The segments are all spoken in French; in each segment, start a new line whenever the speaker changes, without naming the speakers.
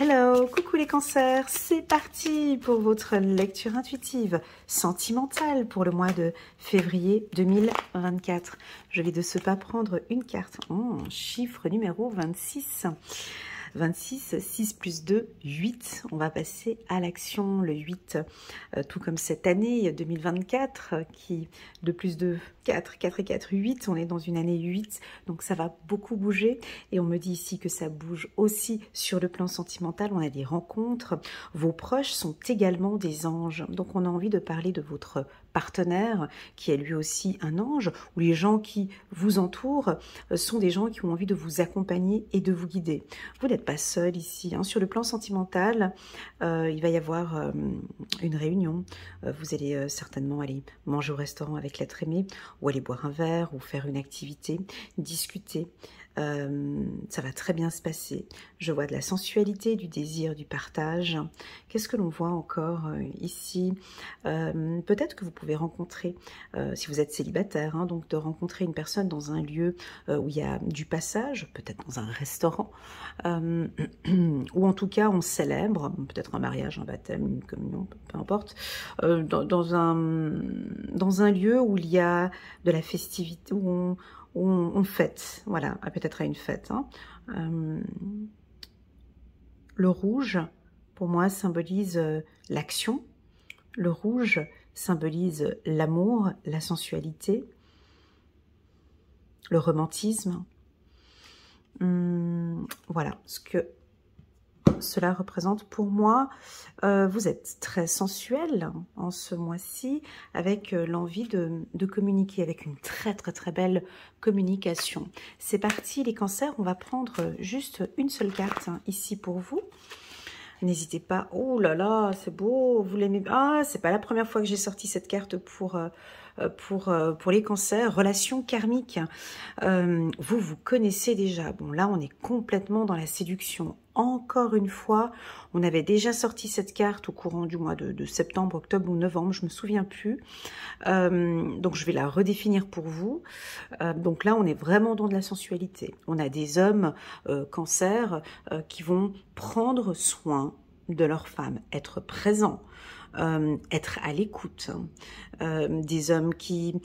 Hello, coucou les cancers, c'est parti pour votre lecture intuitive sentimentale pour le mois de février 2024. Je vais de ce pas prendre une carte. Chiffre numéro 26. 26, 6 plus 2, 8. On va passer à l'action, le 8. Tout comme cette année 2024, qui de plus de 4, 4 et 4, 8. On est dans une année 8, donc ça va beaucoup bouger. Et on me dit ici que ça bouge aussi sur le plan sentimental. On a des rencontres. Vos proches sont également des anges. Donc on a envie de parler de votre partenaire, qui est lui aussi un ange, ou les gens qui vous entourent sont des gens qui ont envie de vous accompagner et de vous guider. Vous n'êtes pas seul ici. Sur le plan sentimental, il va y avoir une réunion. Vous allez certainement aller manger au restaurant avec l'être aimé, ou aller boire un verre, ou faire une activité, discuter. Ça va très bien se passer. Je vois de la sensualité, du désir, du partage. Qu'est-ce que l'on voit encore ici? Peut-être que vous pouvez rencontrer, si vous êtes célibataire, donc de rencontrer une personne dans un lieu où il y a du passage, peut-être dans un restaurant, ou en tout cas on célèbre, peut-être un mariage, un baptême, une communion, peu importe, dans un lieu où il y a de la festivité, où on fête, voilà, peut-être à une fête. Le rouge, pour moi, symbolise l'action. Le rouge symbolise l'amour, la sensualité, le romantisme. Voilà ce que cela représente pour moi. Vous êtes très sensuel en ce mois-ci, avec l'envie de communiquer, avec une très belle communication. C'est parti les cancers, on va prendre juste une seule carte ici pour vous. N'hésitez pas. Oh là là, c'est beau, vous l'aimez. Ah, c'est pas la première fois que j'ai sorti cette carte pour les cancers. Relation karmique. Vous connaissez déjà. Bon, là, on est complètement dans la séduction. Encore une fois, on avait déjà sorti cette carte au courant du mois de septembre, octobre ou novembre, je me souviens plus. Donc, je vais la redéfinir pour vous. Donc là, on est vraiment dans de la sensualité. On a des hommes cancers qui vont prendre soin de leur femme, être présents. Être à l'écoute, des hommes qui,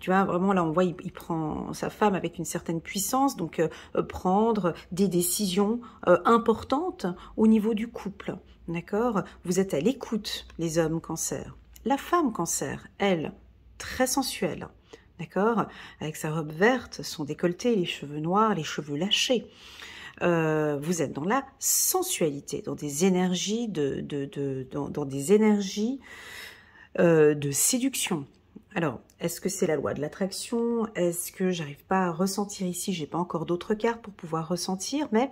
tu vois, vraiment là on voit il prend sa femme avec une certaine puissance, donc prendre des décisions importantes au niveau du couple, d'accord? Vous êtes à l'écoute, les hommes cancer. La femme cancer, elle, très sensuelle, d'accord? Avec sa robe verte, son décolleté, les cheveux noirs, les cheveux lâchés. Vous êtes dans la sensualité, dans des énergies dans des énergies de séduction. Alors, est-ce que c'est la loi de l'attraction? Est-ce que j'arrive pas à ressentir ici? J'ai pas encore d'autres cartes pour pouvoir ressentir, mais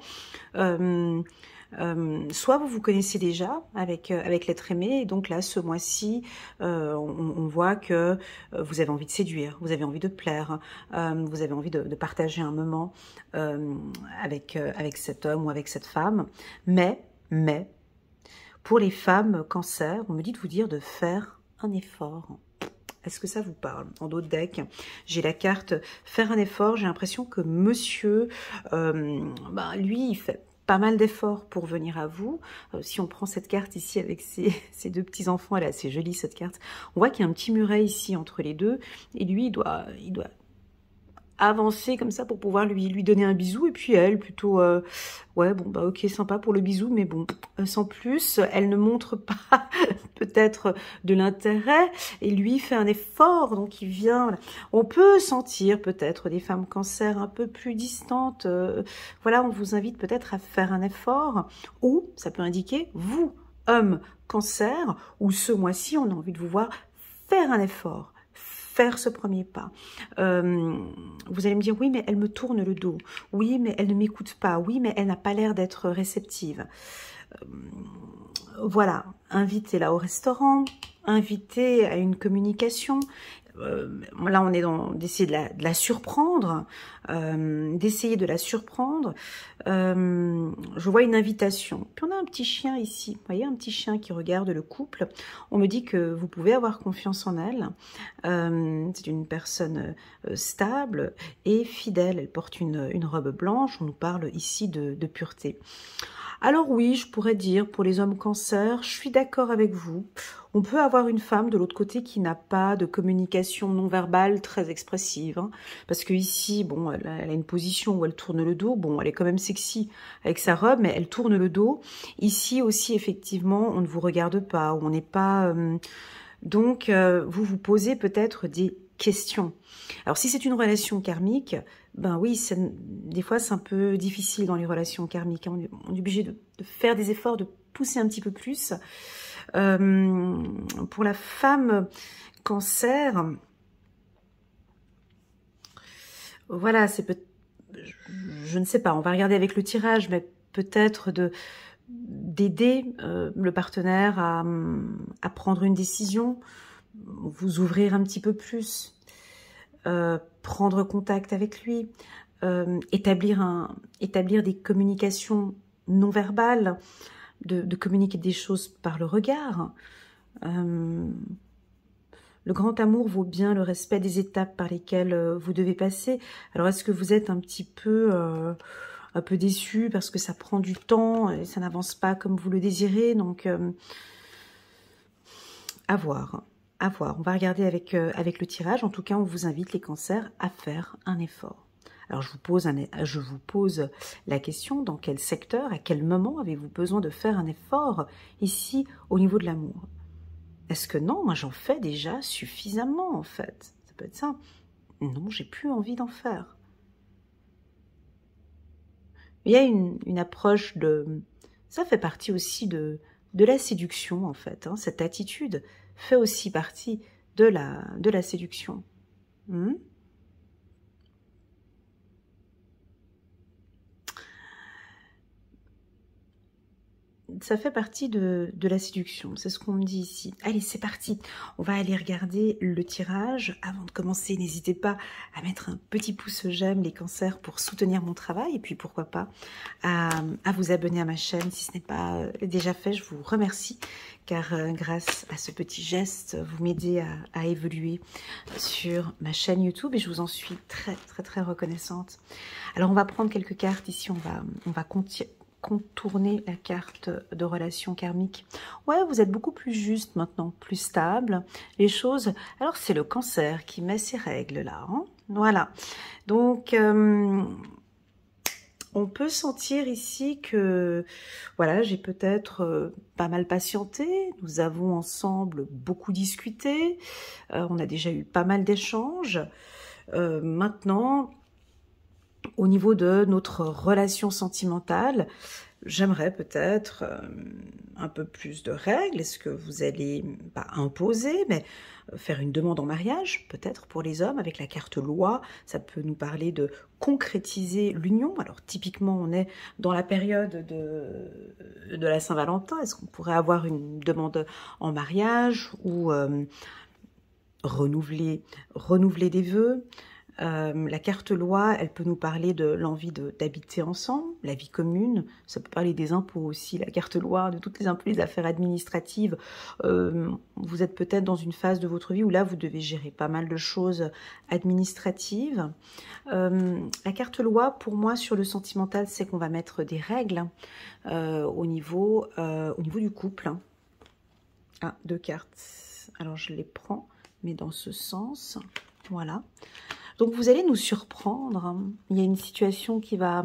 soit vous connaissez déjà avec l'être aimé, et donc là, ce mois-ci, on voit que vous avez envie de séduire, vous avez envie de plaire, vous avez envie de partager un moment avec cet homme ou avec cette femme. Mais, pour les femmes cancer, on me dit de vous dire de faire un effort. Est-ce que ça vous parle? En dos de deck, j'ai la carte faire un effort. J'ai l'impression que monsieur, lui, il fait pas mal d'efforts pour venir à vous. Si on prend cette carte ici avec ses deux petits-enfants, elle est assez jolie cette carte. On voit qu'il y a un petit muret ici entre les deux. Et lui, il doit avancer comme ça pour pouvoir lui donner un bisou. Et puis elle, plutôt, ouais, bon, bah ok, sympa pour le bisou, mais bon, sans plus. Elle ne montre pas peut-être de l'intérêt. Et lui fait un effort, donc il vient. Voilà. On peut sentir peut-être des femmes cancer un peu plus distantes. Voilà, on vous invite peut-être à faire un effort. Ou, ça peut indiquer, vous, homme cancer, ou ce mois-ci, on a envie de vous voir faire un effort. Faire ce premier pas. Vous allez me dire, oui, mais elle me tourne le dos. Oui, mais elle ne m'écoute pas. Oui, mais elle n'a pas l'air d'être réceptive. Voilà, invitez-la au restaurant, invitez à une communication. Là, on est dans d'essayer de la surprendre, d'essayer de la surprendre. Je vois une invitation. Puis on a un petit chien ici, vous voyez, un petit chien qui regarde le couple. On me dit que vous pouvez avoir confiance en elle. C'est une personne stable et fidèle. Elle porte une robe blanche. On nous parle ici de pureté. Alors oui, je pourrais dire, pour les hommes cancer, je suis d'accord avec vous. On peut avoir une femme de l'autre côté qui n'a pas de communication non verbale très expressive. Hein, parce que ici, bon, elle a une position où elle tourne le dos. Bon, elle est quand même sexy avec sa robe, mais elle tourne le dos. Ici aussi, effectivement, on ne vous regarde pas, on n'est pas... donc, vous vous posez peut-être des questions. Alors, si c'est une relation karmique, ben oui, des fois, c'est un peu difficile dans les relations karmiques. Hein. On est obligé de faire des efforts, de pousser un petit peu plus. Pour la femme cancer, voilà, je ne sais pas, on va regarder avec le tirage, mais peut-être d'aider le partenaire à prendre une décision, vous ouvrir un petit peu plus, prendre contact avec lui, établir des communications non verbales, de communiquer des choses par le regard. Le grand amour vaut bien le respect des étapes par lesquelles vous devez passer. Alors, est-ce que vous êtes un peu déçu parce que ça prend du temps et ça n'avance pas comme vous le désirez? Donc, à voir. À voir. On va regarder avec le tirage. En tout cas, on vous invite, les cancers, à faire un effort. Alors, je vous pose la question, dans quel secteur, à quel moment avez-vous besoin de faire un effort ici au niveau de l'amour? Est-ce que non, moi j'en fais déjà suffisamment en fait? Ça peut être ça. Non, j'ai plus envie d'en faire. Il y a une approche de... Ça fait partie aussi de la séduction en fait. Hein. Cette attitude fait aussi partie de la séduction. Ça fait partie de la séduction, c'est ce qu'on me dit ici. Allez, c'est parti. On va aller regarder le tirage. Avant de commencer, n'hésitez pas à mettre un petit pouce j'aime, les cancers, pour soutenir mon travail. Et puis, pourquoi pas, à vous abonner à ma chaîne. Si ce n'est pas déjà fait, je vous remercie. Car grâce à ce petit geste, vous m'aidez à évoluer sur ma chaîne YouTube. Et je vous en suis très, très, très reconnaissante. Alors, on va prendre quelques cartes ici. On va contourner la carte de relation karmique. Ouais, vous êtes beaucoup plus juste maintenant, plus stable. Les choses... Alors, c'est le cancer qui met ses règles là. Hein, voilà. Donc, on peut sentir ici que, voilà, j'ai peut-être pas mal patienté. Nous avons ensemble beaucoup discuté. On a déjà eu pas mal d'échanges. Maintenant... Au niveau de notre relation sentimentale, j'aimerais peut-être un peu plus de règles. Est-ce que vous allez, pas imposer, mais faire une demande en mariage, peut-être pour les hommes, avec la carte loi? Ça peut nous parler de concrétiser l'union. Alors typiquement, on est dans la période de la Saint-Valentin. Est-ce qu'on pourrait avoir une demande en mariage ou renouveler des vœux? La carte loi, elle peut nous parler de l'envie d'habiter ensemble, la vie commune. Ça peut parler des impôts aussi, la carte loi, de toutes les impôts, les affaires administratives. Vous êtes peut-être dans une phase de votre vie où là, vous devez gérer pas mal de choses administratives. La carte loi, pour moi, sur le sentimental, c'est qu'on va mettre des règles au niveau du couple. Ah, deux cartes. Alors, je les prends, mais dans ce sens. Voilà. Donc, vous allez nous surprendre. Il y a une situation qui va...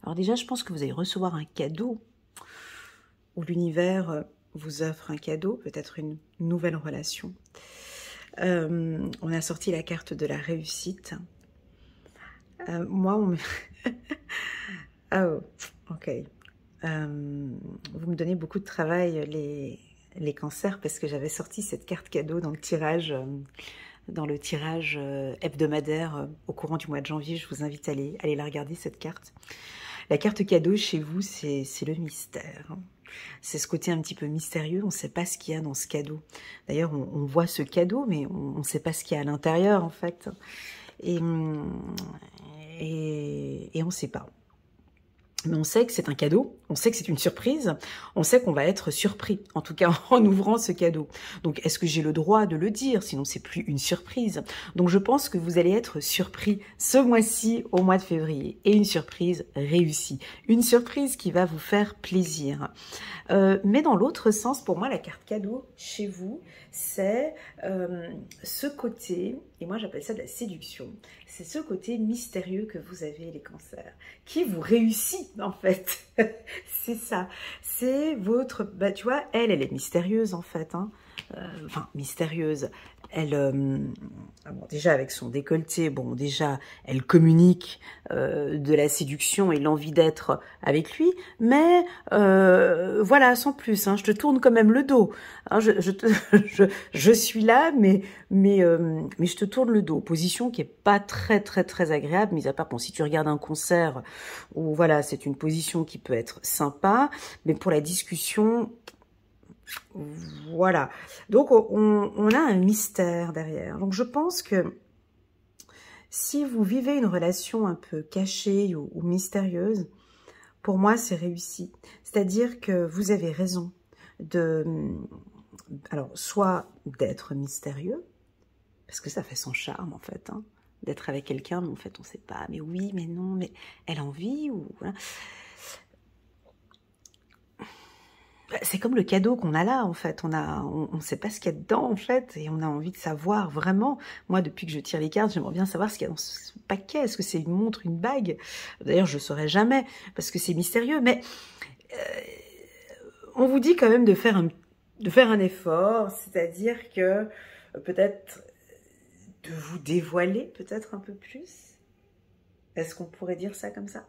Alors déjà, je pense que vous allez recevoir un cadeau. Ou l'univers vous offre un cadeau, peut-être une nouvelle relation. On a sorti la carte de la réussite. Moi, on me... oh, ok. Vous me donnez beaucoup de travail, les cancers, parce que j'avais sorti cette carte cadeau dans le tirage hebdomadaire au courant du mois de janvier. Je vous invite à aller la regarder, cette carte. La carte cadeau chez vous, c'est le mystère. C'est ce côté un petit peu mystérieux, on ne sait pas ce qu'il y a dans ce cadeau. D'ailleurs, on voit ce cadeau, mais on ne sait pas ce qu'il y a à l'intérieur, en fait. Et on ne sait pas. Mais on sait que c'est un cadeau, on sait que c'est une surprise, on sait qu'on va être surpris, en tout cas en ouvrant ce cadeau. Donc est-ce que j'ai le droit de le dire, sinon c'est plus une surprise. Donc je pense que vous allez être surpris ce mois-ci, au mois de février, et une surprise réussie, une surprise qui va vous faire plaisir. Mais dans l'autre sens, pour moi, la carte cadeau chez vous, c'est ce côté, et moi j'appelle ça de la séduction, c'est ce côté mystérieux que vous avez les cancers, qui vous réussit en fait. C'est ça, c'est votre, bah tu vois, elle est mystérieuse en fait, hein. Enfin mystérieuse, elle, bon, déjà avec son décolleté, bon déjà elle communique de la séduction et l'envie d'être avec lui, mais voilà, sans plus, hein, je te tourne quand même le dos, hein, je suis là, mais je te tourne le dos, position qui est pas très agréable, mis à part, bon, si tu regardes un concert, où voilà, c'est une position qui peut être sympa, mais pour la discussion, voilà. Donc, on a un mystère derrière. Donc, je pense que si vous vivez une relation un peu cachée ou mystérieuse, pour moi, c'est réussi. C'est-à-dire que vous avez raison de... Alors, soit d'être mystérieux, parce que ça fait son charme, en fait, hein, d'être avec quelqu'un, mais en fait, on ne sait pas. Mais oui, mais non, mais elle a envie ou... Voilà. C'est comme le cadeau qu'on a là, en fait. On ne sait pas ce qu'il y a dedans, en fait, et on a envie de savoir vraiment. Moi, depuis que je tire les cartes, j'aimerais bien savoir ce qu'il y a dans ce paquet. Est-ce que c'est une montre, une bague? D'ailleurs, je ne saurais jamais, parce que c'est mystérieux. Mais on vous dit quand même de faire un effort, c'est-à-dire que peut-être de vous dévoiler peut-être un peu plus. Est-ce qu'on pourrait dire ça comme ça?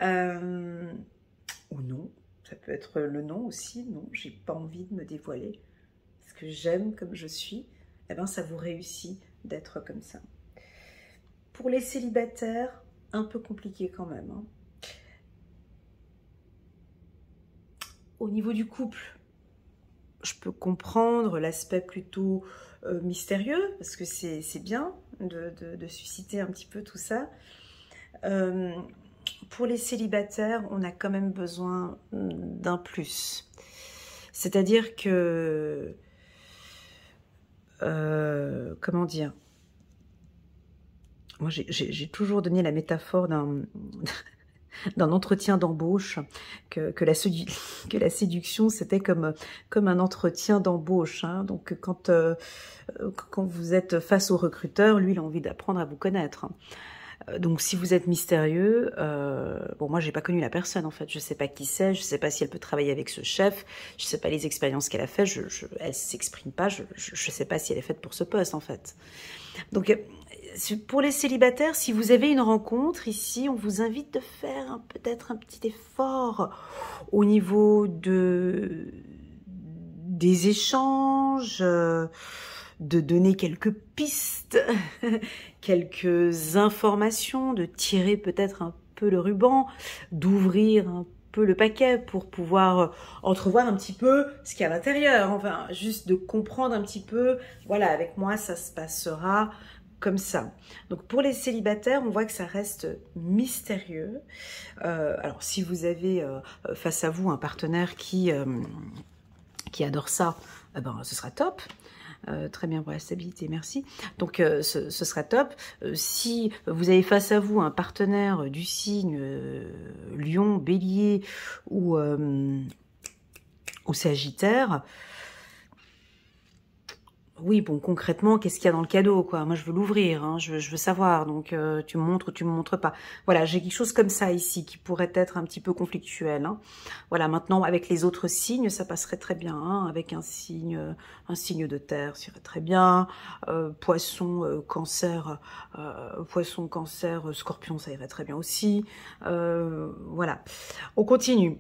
Ou non? Ça peut être le non aussi. Non, j'ai pas envie de me dévoiler. Parce que j'aime comme je suis. Eh bien, ça vous réussit d'être comme ça. Pour les célibataires, un peu compliqué quand même, hein. Au niveau du couple, je peux comprendre l'aspect plutôt mystérieux, parce que c'est bien de susciter un petit peu tout ça. Pour les célibataires, on a quand même besoin d'un plus. C'est-à-dire que... comment dire? Moi, j'ai toujours donné la métaphore d'un entretien d'embauche, que la séduction, c'était comme un entretien d'embauche, hein. Donc, quand vous êtes face au recruteur, lui, il a envie d'apprendre à vous connaître. Donc, si vous êtes mystérieux, bon, moi, j'ai pas connu la personne, en fait. Je sais pas qui c'est, je sais pas si elle peut travailler avec ce chef, je sais pas les expériences qu'elle a fait, elle s'exprime pas, je sais pas si elle est faite pour ce poste, en fait. Donc, pour les célibataires, si vous avez une rencontre ici, on vous invite de faire peut-être un petit effort au niveau des échanges, de donner quelques pistes, quelques informations, de tirer peut-être un peu le ruban, d'ouvrir un peu le paquet pour pouvoir entrevoir un petit peu ce qu'il y a à l'intérieur, enfin juste de comprendre un petit peu, voilà, avec moi ça se passera comme ça. Donc pour les célibataires, on voit que ça reste mystérieux. Alors si vous avez face à vous un partenaire qui adore ça, eh ben, ce sera top. Très bien pour la stabilité, merci. Donc ce sera top. Si vous avez face à vous un partenaire du signe Lion, Bélier ou Sagittaire, oui, bon, concrètement, qu'est-ce qu'il y a dans le cadeau, quoi? Moi, je veux l'ouvrir, hein, je veux savoir. Donc, tu me montres ou tu me montres pas. Voilà, j'ai quelque chose comme ça ici qui pourrait être un petit peu conflictuel, hein. Voilà, maintenant, avec les autres signes, ça passerait très bien, hein. Avec un signe de terre, ça irait très bien. Poisson, cancer, scorpion, ça irait très bien aussi. Voilà, on continue.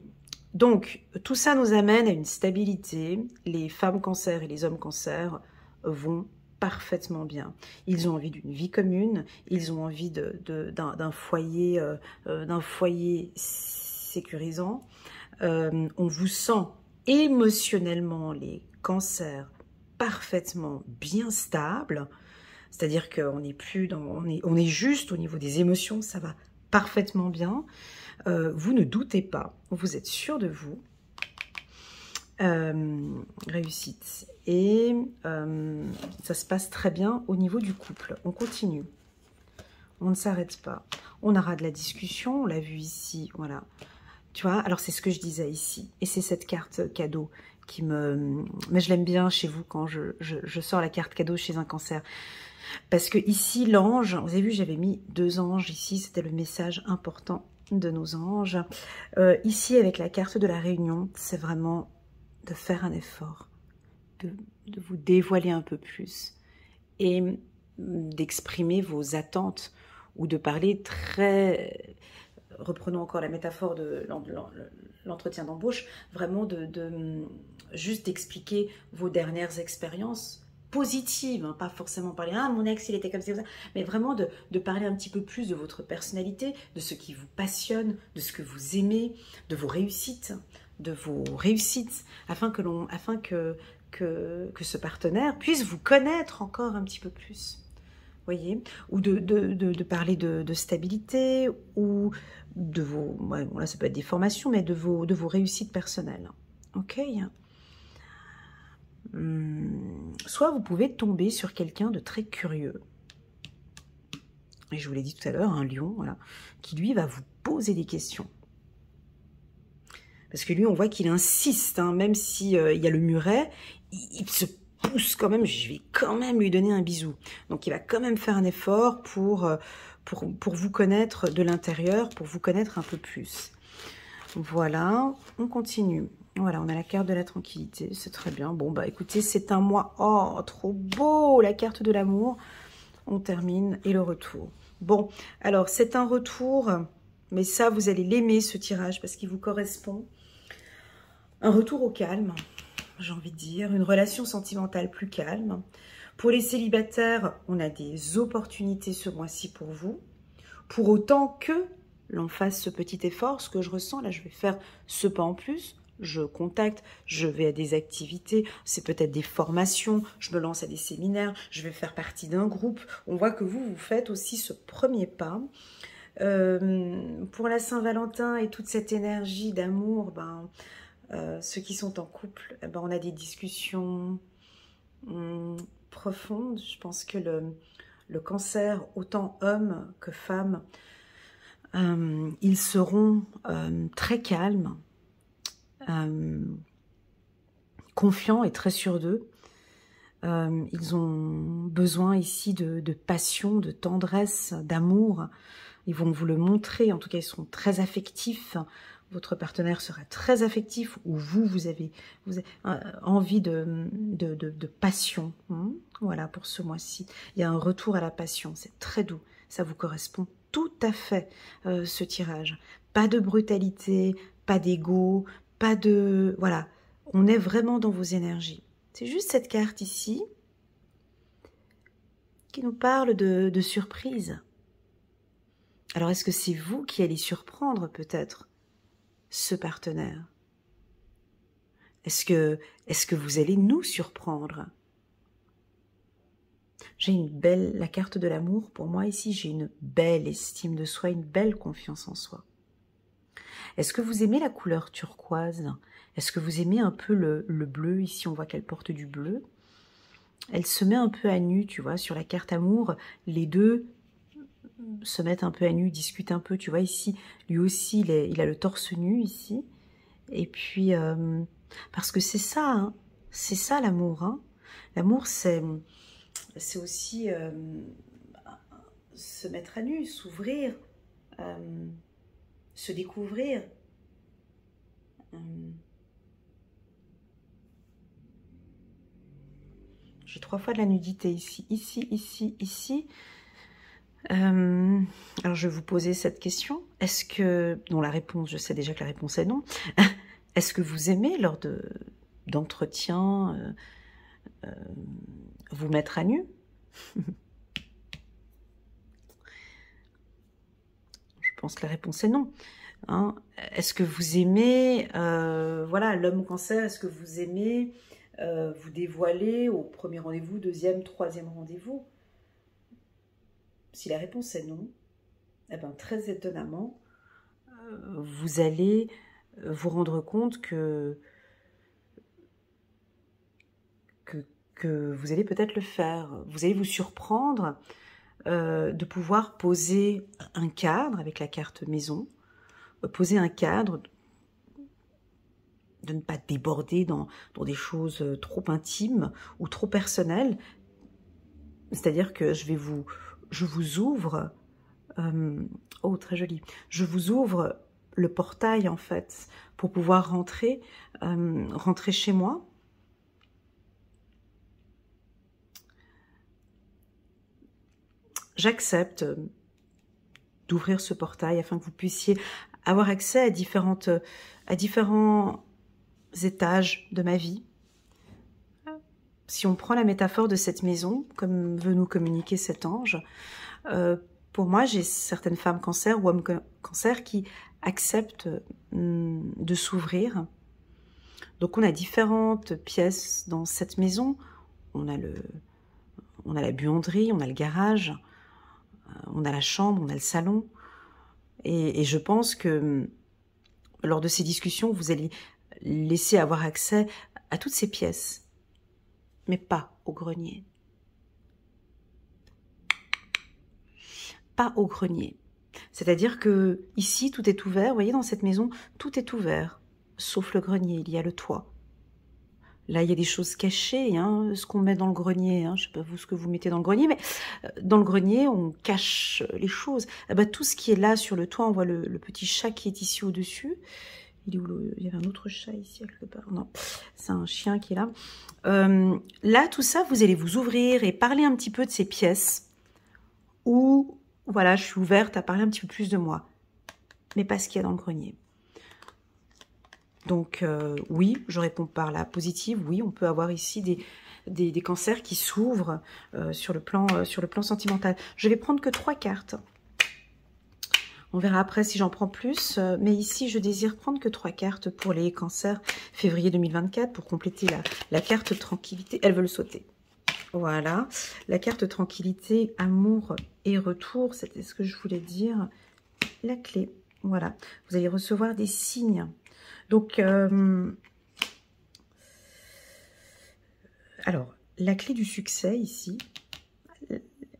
Donc, tout ça nous amène à une stabilité. Les femmes cancer et les hommes cancer vont parfaitement bien. Ils ont envie d'une vie commune, ils ont envie d'un foyer sécurisant. On vous sent émotionnellement, les cancers, parfaitement bien stable. C'est-à-dire qu'on n'est plus on est juste au niveau des émotions, ça va parfaitement bien. Vous ne doutez pas, vous êtes sûr de vous. Réussite. Et ça se passe très bien au niveau du couple. On continue. On ne s'arrête pas. On aura de la discussion, on l'a vu ici, voilà. Tu vois, alors c'est ce que je disais ici. Et c'est cette carte cadeau qui me... Mais je l'aime bien chez vous quand je sors la carte cadeau chez un cancer. Parce que ici, l'ange, vous avez vu, j'avais mis 2 anges ici, c'était le message important de nos anges. Ici, avec la carte de la réunion, c'est vraiment de faire un effort, de vous dévoiler un peu plus et d'exprimer vos attentes ou de parler très... Reprenons encore la métaphore de l'entretien d'embauche, vraiment juste d'expliquer vos dernières expériences positives, hein, pas forcément parler « Ah, mon ex, il était comme ça, mais vraiment de parler un petit peu plus de votre personnalité, de ce qui vous passionne, de ce que vous aimez, de vos réussites, afin que ce partenaire puisse vous connaître encore un petit peu plus. Voyez, ou de parler de stabilité, ou de vos, ouais, bon là ça peut être des formations, mais de vos réussites personnelles. Ok. Soit vous pouvez tomber sur quelqu'un de très curieux. Et je vous l'ai dit tout à l'heure, un lion, voilà, qui lui va vous poser des questions. Parce que lui, on voit qu'il insiste, hein, même si il y a le muret, il se pousse quand même, je vais quand même lui donner un bisou. Donc il va quand même faire un effort pour vous connaître de l'intérieur, pour vous connaître un peu plus. Voilà, on continue. Voilà, on a la carte de la tranquillité, c'est très bien. Bon, bah écoutez, c'est un mois, oh, trop beau, la carte de l'amour. On termine, et le retour. Bon, alors c'est un retour, mais ça, vous allez l'aimer, ce tirage, parce qu'il vous correspond. Un retour au calme, j'ai envie de dire, une relation sentimentale plus calme. Pour les célibataires, on a des opportunités ce mois-ci pour vous. Pour autant que l'on fasse ce petit effort, ce que je ressens, là je vais faire ce pas en plus, je contacte, je vais à des activités, c'est peut-être des formations, je me lance à des séminaires, je vais faire partie d'un groupe. On voit que vous faites aussi ce premier pas. Pour la Saint-Valentin et toute cette énergie d'amour, ceux qui sont en couple, on a des discussions profondes. Je pense que le cancer, autant homme que femme, ils seront très calmes, confiants et très sûrs d'eux. Ils ont besoin ici de passion, de tendresse, d'amour. Ils vont vous le montrer, en tout cas ils seront très affectifs. Votre partenaire sera très affectif, ou vous avez envie de passion. Voilà, pour ce mois-ci. Il y a un retour à la passion, c'est très doux. Ça vous correspond tout à fait, ce tirage. Pas de brutalité, pas d'ego, pas de... Voilà, on est vraiment dans vos énergies. C'est juste cette carte ici qui nous parle de surprise. Alors, est-ce que c'est vous qui allez surprendre peut-être ce partenaire? Est-ce que vous allez nous surprendre? J'ai la carte de l'amour, pour moi ici, j'ai une belle estime de soi, une belle confiance en soi. Est-ce que vous aimez la couleur turquoise? Est-ce que vous aimez un peu le bleu? Ici, on voit qu'elle porte du bleu. Elle se met un peu à nu, tu vois, sur la carte amour, les deux se mettent un peu à nu, discutent un peu, tu vois, ici, lui aussi, il a le torse nu, ici, et puis, parce que c'est ça, hein, c'est ça l'amour, hein. L'amour, c'est aussi se mettre à nu, s'ouvrir, se découvrir. J'ai 3 fois de la nudité ici, ici, ici, ici. Alors, je vais vous poser cette question. Est-ce que... Non, la réponse, je sais déjà que la réponse est non. Est-ce que vous aimez, lors d'entretiens, vous mettre à nu? Je pense que la réponse est non. Hein? Est-ce que vous aimez, voilà, l'homme cancer, est-ce que vous aimez vous dévoiler au premier rendez-vous, deuxième, troisième rendez-vous? Si la réponse est non, eh ben, très étonnamment, vous allez vous rendre compte que vous allez peut-être le faire. Vous allez vous surprendre de pouvoir poser un cadre avec la carte maison, poser un cadre, de ne pas déborder dans des choses trop intimes ou trop personnelles. C'est-à-dire que je vous ouvre, oh très joli, je vous ouvre le portail en fait pour pouvoir rentrer chez moi. J'accepte d'ouvrir ce portail afin que vous puissiez avoir accès à différents étages de ma vie. Si on prend la métaphore de cette maison, comme veut nous communiquer cet ange, pour moi, j'ai certaines femmes cancer ou hommes cancer qui acceptent de s'ouvrir. Donc, on a différentes pièces dans cette maison. On a la buanderie, on a le garage, on a la chambre, on a le salon. Et je pense que lors de ces discussions, vous allez laisser avoir accès à toutes ces pièces, mais pas au grenier. Pas au grenier. C'est-à-dire que ici, tout est ouvert. Vous voyez, dans cette maison, tout est ouvert, sauf le grenier. Il y a le toit. Là, il y a des choses cachées, hein, ce qu'on met dans le grenier. Hein, je ne sais pas vous ce que vous mettez dans le grenier, mais dans le grenier, on cache les choses. Eh ben, tout ce qui est là sur le toit, on voit le petit chat qui est ici au-dessus. Il est où il y avait un autre chat ici, quelque part. Non, c'est un chien qui est là. Là, tout ça, vous allez vous ouvrir et parler un petit peu de ces pièces où, voilà, je suis ouverte à parler un petit peu plus de moi. Mais pas ce qu'il y a dans le grenier. Donc, oui, je réponds par la positive. Oui, on peut avoir ici des cancers qui s'ouvrent sur le plan sentimental. Je vais prendre que 3 cartes. On verra après si j'en prends plus. Mais ici, je désire prendre que 3 cartes pour les cancers février 2024 pour compléter la carte tranquillité. Elles veulent sauter. Voilà. La carte tranquillité, amour et retour. C'était ce que je voulais dire. La clé. Voilà. Vous allez recevoir des signes. Donc, alors, la clé du succès ici,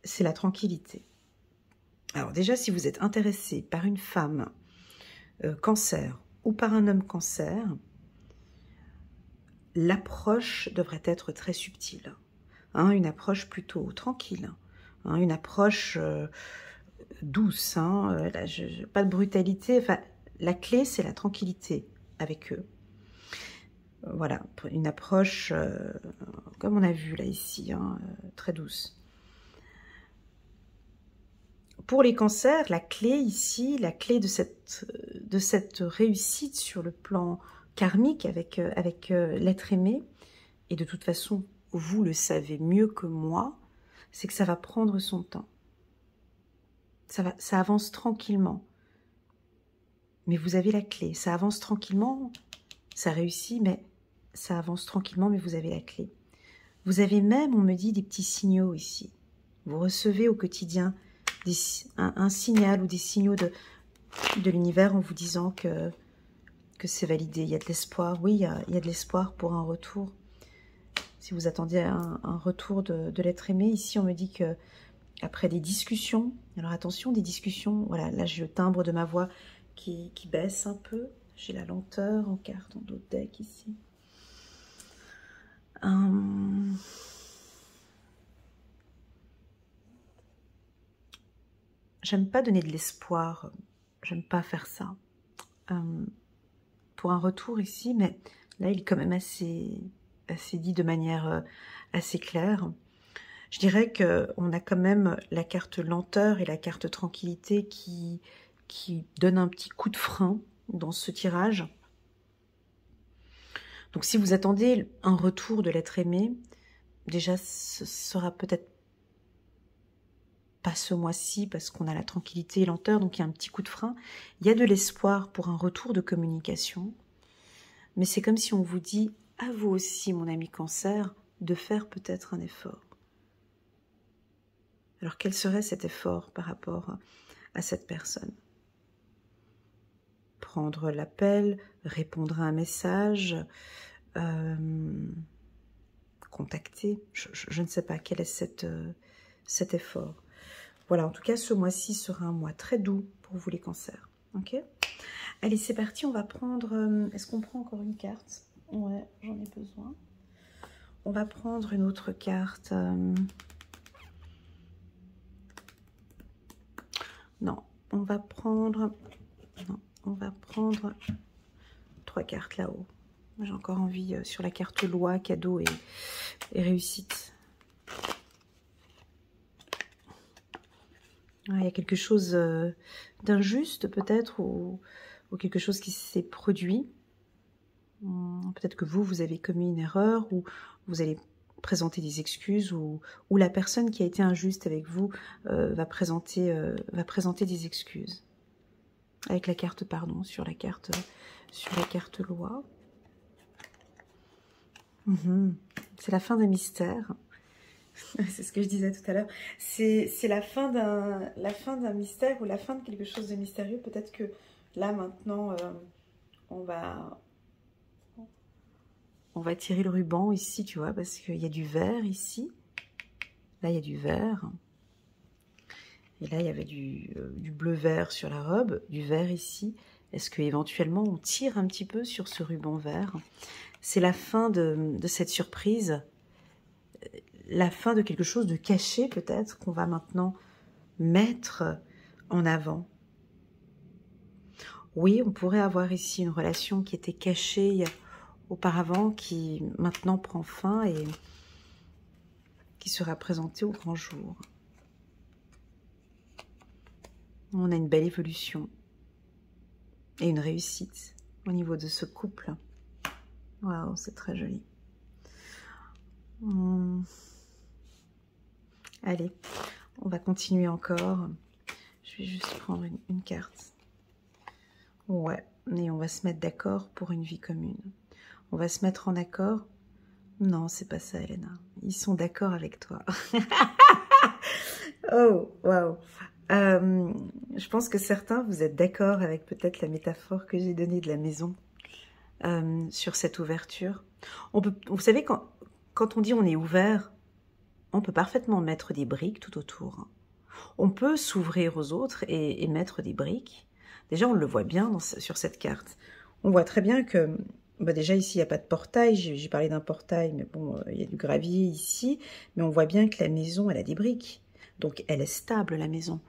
c'est la tranquillité. Alors déjà, si vous êtes intéressé par une femme cancer ou par un homme cancer, l'approche devrait être très subtile. Hein, une approche plutôt tranquille. Hein, une approche douce. Hein, là, pas de brutalité. Enfin, la clé, c'est la tranquillité avec eux. Voilà, une approche, comme on a vu là ici, hein, très douce. Pour les cancers, la clé ici, la clé de cette réussite sur le plan karmique avec l'être aimé, et de toute façon, vous le savez mieux que moi, c'est que ça va prendre son temps. Ça avance tranquillement. Mais vous avez la clé, ça avance tranquillement, ça réussit, mais ça avance tranquillement, mais vous avez la clé. Vous avez même, on me dit, des petits signaux ici. Vous recevez au quotidien un signal ou des signaux de l'univers en vous disant que c'est validé. Il y a de l'espoir. Oui, il y a de l'espoir pour un retour. Si vous attendez un retour de l'être aimé, ici on me dit que après des discussions, alors attention, des discussions, voilà, là j'ai le timbre de ma voix qui baisse un peu. J'ai la lenteur en carte, en d'autres decks ici. J'aime pas donner de l'espoir, j'aime pas faire ça. Pour un retour ici, mais là il est quand même assez dit de manière assez claire. Je dirais qu'on a quand même la carte lenteur et la carte tranquillité qui donne un petit coup de frein dans ce tirage. Donc si vous attendez un retour de l'être aimé, déjà ce sera peut-être pas ce mois-ci parce qu'on a la tranquillité et lenteur, donc il y a un petit coup de frein. Il y a de l'espoir pour un retour de communication, mais c'est comme si on vous dit, à vous aussi mon ami cancer, de faire peut-être un effort. Alors quel serait cet effort par rapport à cette personne? prendre l'appel, répondre à un message, contacter. Je ne sais pas quel est cet effort. Voilà, en tout cas, ce mois-ci sera un mois très doux pour vous les cancers. Ok? Allez, c'est parti, on va prendre... Est-ce qu'on prend encore une carte? Ouais, j'en ai besoin. On va prendre une autre carte. Non, on va prendre... Non, on va prendre 3 cartes là-haut. J'ai encore envie sur la carte loi, cadeau et réussite. Il y a quelque chose d'injuste peut-être ou quelque chose qui s'est produit. Peut-être que vous avez commis une erreur ou vous allez présenter des excuses ou la personne qui a été injuste avec vous va présenter des excuses. Avec la carte, pardon, sur la carte loi. C'est la fin d'un mystère. C'est ce que je disais tout à l'heure. C'est la fin d'un mystère ou la fin de quelque chose de mystérieux. Peut-être que là, maintenant, on va tirer le ruban ici, tu vois, parce qu'il y a du vert ici. Là, il y a du vert. Et là, il y avait du bleu-vert sur la robe, du vert ici. Est-ce qu'éventuellement, on tire un petit peu sur ce ruban vert? C'est la fin de cette surprise. La fin de quelque chose de caché peut-être qu'on va maintenant mettre en avant. Oui, on pourrait avoir ici une relation qui était cachée auparavant, qui maintenant prend fin et qui sera présentée au grand jour. On a une belle évolution et une réussite au niveau de ce couple. Waouh, c'est très joli. Allez, on va continuer encore. Je vais juste prendre une carte. Ouais, et on va se mettre d'accord pour une vie commune. On va se mettre en accord. Non, c'est pas ça, Elena. Ils sont d'accord avec toi. Oh, waouh. Je pense que certains, vous êtes d'accord avec peut-être la métaphore que j'ai donnée de la maison sur cette ouverture. Vous savez, quand on dit on est ouvert, on peut parfaitement mettre des briques tout autour. On peut s'ouvrir aux autres et mettre des briques. Déjà, on le voit bien sur cette carte. On voit très bien que, déjà ici, il n'y a pas de portail. J'ai parlé d'un portail, mais bon, il y a du gravier ici. Mais on voit bien que la maison, elle a des briques. Donc, elle est stable, la maison.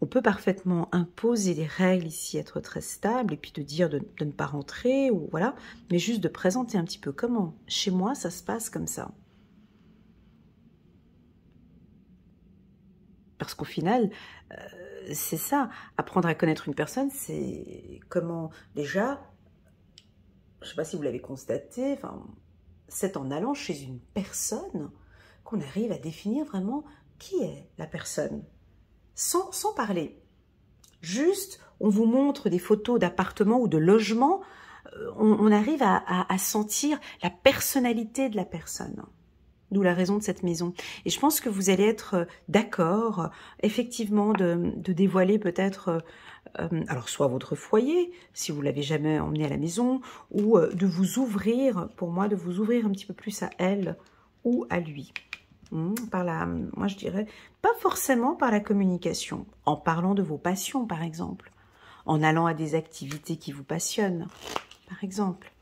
On peut parfaitement imposer des règles ici, être très stable, et puis de dire de ne pas rentrer, ou voilà. Mais juste de présenter un petit peu comment. Chez moi, ça se passe comme ça. Parce qu'au final, c'est ça. Apprendre à connaître une personne, c'est comment déjà, je ne sais pas si vous l'avez constaté, enfin, c'est en allant chez une personne qu'on arrive à définir vraiment qui est la personne. Sans parler. Juste, on vous montre des photos d'appartements ou de logements, on arrive à sentir la personnalité de la personne. D'où la raison de cette maison. Et je pense que vous allez être d'accord, effectivement, de dévoiler peut-être, alors soit votre foyer, si vous ne l'avez jamais emmené à la maison, ou de vous ouvrir, pour moi, de vous ouvrir un petit peu plus à elle ou à lui. Moi, je dirais, pas forcément par la communication, en parlant de vos passions, par exemple, en allant à des activités qui vous passionnent, par exemple.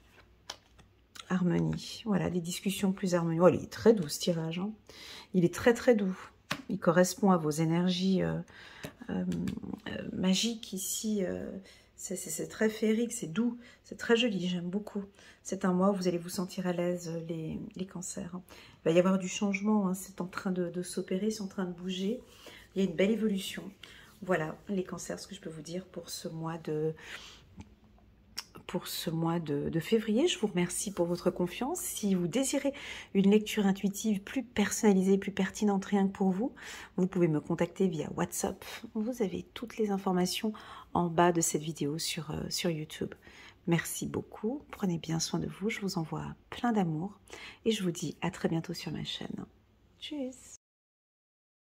Harmonie, voilà, des discussions plus harmonieuses. Oh, il est très doux ce tirage, hein. Il est très très doux. Il correspond à vos énergies magiques ici. C'est très féerique, c'est doux, c'est très joli, j'aime beaucoup. C'est un mois où vous allez vous sentir à l'aise, les cancers. Il va y avoir du changement, hein, c'est en train de s'opérer, c'est en train de bouger. Il y a une belle évolution. Voilà, les cancers, ce que je peux vous dire pour ce mois de février. Je vous remercie pour votre confiance. Si vous désirez une lecture intuitive plus personnalisée, plus pertinente rien que pour vous, vous pouvez me contacter via WhatsApp. Vous avez toutes les informations en bas de cette vidéo sur YouTube. Merci beaucoup. Prenez bien soin de vous. Je vous envoie plein d'amour et je vous dis à très bientôt sur ma chaîne. Tchuss!